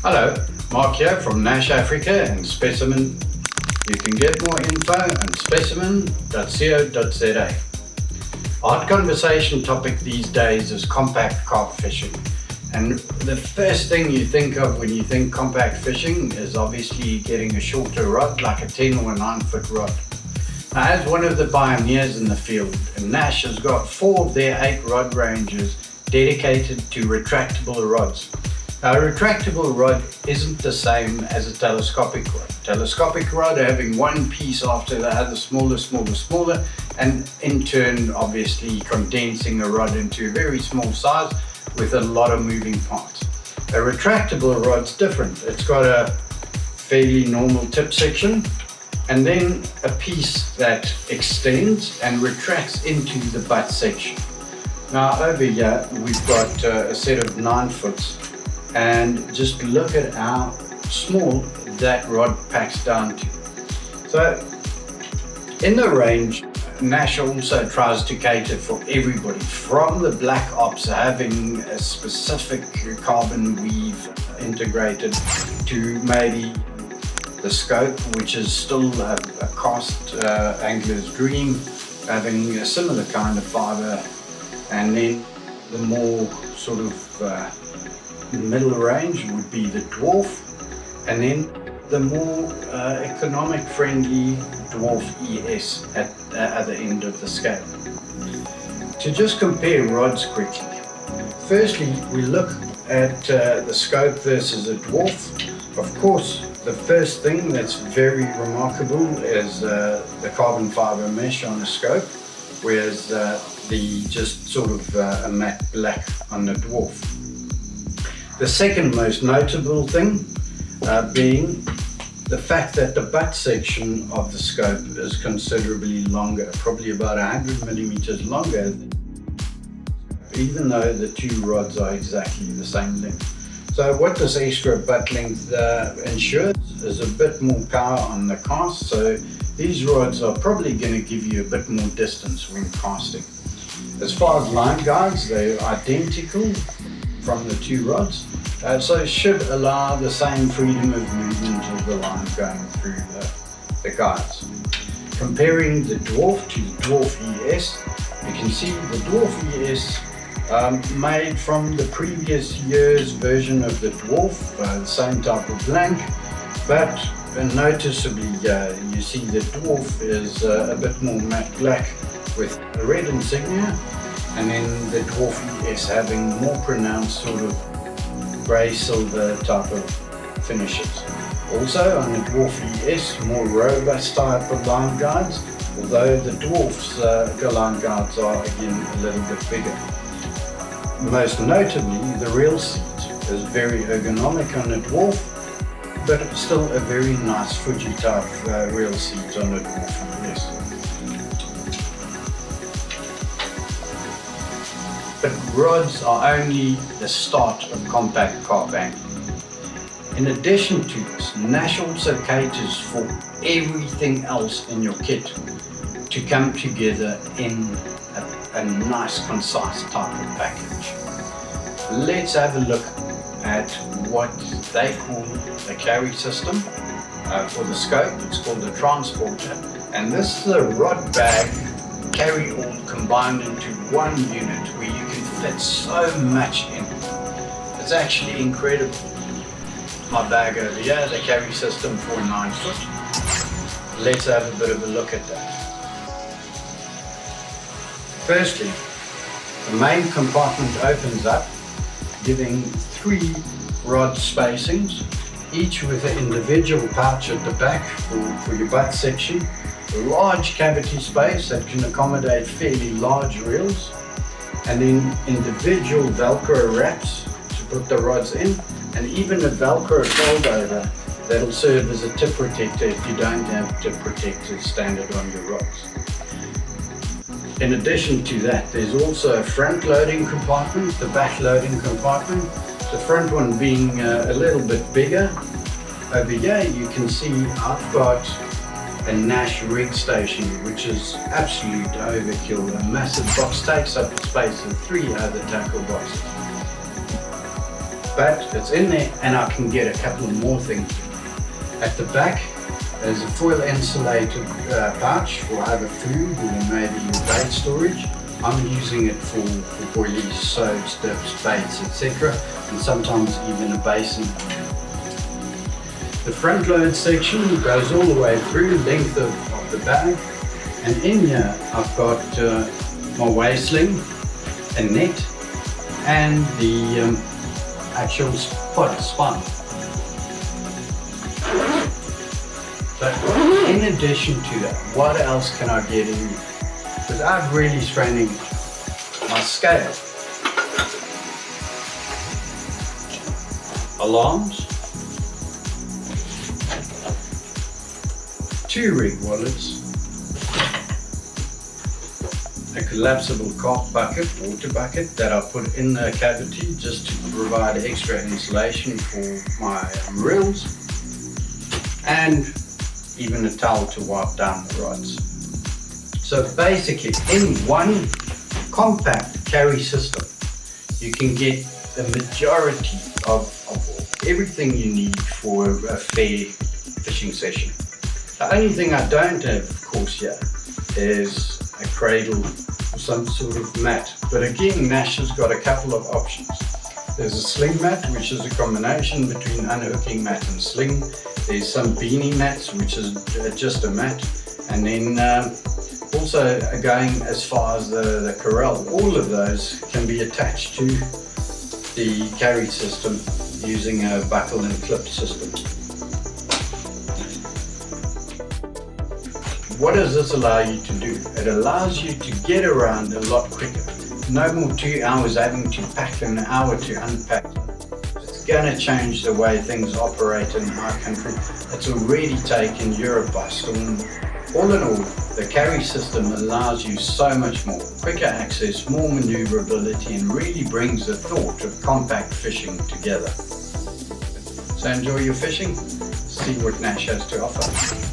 Hello, Mark here from NASH Africa and Specimen. You can get more info on specimen.co.za. Hot conversation topic these days is compact carp fishing. And the first thing you think of when you think compact fishing is obviously getting a shorter rod, like a 10 or a 9 foot rod. Now, as one of the pioneers in the field, NASH has got 4 of their 8 rod ranges dedicated to retractable rods. Now, a retractable rod isn't the same as a telescopic rod. Telescopic rod having one piece after the other, smaller, and in turn obviously condensing a rod into a very small size with a lot of moving parts. A retractable rod's different. It's got a fairly normal tip section and then a piece that extends and retracts into the butt section. Now over here we've got a set of 9 foots, and just look at how small that rod packs down to. So in the range, NASH also tries to cater for everybody, from the black ops having a specific carbon weave integrated to maybe the Scope, which is still a cast angler's dream, having a similar kind of fiber, and then the more sort of middle range would be the Dwarf, and then the more economic friendly Dwarf ES at the other end of the scale. To just compare rods quickly, firstly we look at the Scope versus a Dwarf. Of course, the first thing that's very remarkable is the carbon fiber mesh on the Scope, whereas the just sort of a matte black on the Dwarf. The second most notable thing being the fact that the butt section of the Scope is considerably longer, probably about 100 millimeters longer, even though the 2 rods are exactly the same length. So what this extra butt length ensures is a bit more power on the cast, so these rods are probably going to give you a bit more distance when casting. As far as line guides, they're identical from the 2 rods, so it should allow the same freedom of movement of the line going through the guides. Comparing the Dwarf to the Dwarf ES, you can see the Dwarf ES made from the previous year's version of the Dwarf, the same type of blank, but noticeably you see the Dwarf is a bit more matte black with a red insignia, and then the Dwarf ES having more pronounced sort of grey silver type of finishes. Also on the Dwarf ES, more robust type of line guides, although the Dwarf's line guides are again a little bit bigger. Most notably, the reel seat is very ergonomic on the Dwarf, but it's still a very nice Fuji type reel seat on the Dwarf ES. But rods are only the start of compact carp angling. In addition to this, NASH also caters for everything else in your kit to come together in a nice, concise type of package. Let's have a look at what they call the carry system for the Scope. It's called the transporter, and this is a rod bag carry-all combined into one unit where you can fit so much in. It's actually incredible. My bag over here, the carry system for a 9 foot. Let's have a bit of a look at that. Firstly, the main compartment opens up, giving 3 rod spacings, each with an individual pouch at the back for your butt section, a large cavity space that can accommodate fairly large reels, and then individual Velcro wraps to put the rods in, and even a Velcro fold over that'll serve as a tip protector if you don't have tip protectors standard on your rods. In addition to that, there's also a front loading compartment, the back loading compartment, the front one being a little bit bigger. Over here you can see I've got a NASH rig station, which is absolute overkill. A massive box takes up the space of 3 other tackle boxes. but it's in there and I can get a couple of more things. At the back, there's a foil insulated pouch for either food or maybe your bait storage. I'm using it for boilies, soaps, dips, baits, etc. and sometimes even a basin. The front load section goes all the way through the length of the bag, and in here I've got my weigh sling, a net and the actual spine. But in addition to that, what else can I get in? Without really straining my scale. Alarms, 2 rig wallets, a collapsible carp bucket, water bucket that I put in the cavity just to provide extra insulation for my reels, and even a towel to wipe down the rods. So basically, in one compact carry system, you can get the majority of everything you need for a fair fishing session. The only thing I don't have, of course, here is a cradle or some sort of mat. But again, NASH has got a couple of options. There's a sling mat, which is a combination between unhooking mat and sling. There's some beanie mats, which is just a mat. And then also going as far as the corral. All of those can be attached to the carry system using a buckle and clip system. What does this allow you to do? It allows you to get around a lot quicker. No more 2 hours having to pack, an hour to unpack. It's going to change the way things operate in our country. It's already taken Europe by storm. All in all, the carry system allows you so much more. Quicker access, more maneuverability, and really brings the thought of compact fishing together. So enjoy your fishing, see what NASH has to offer.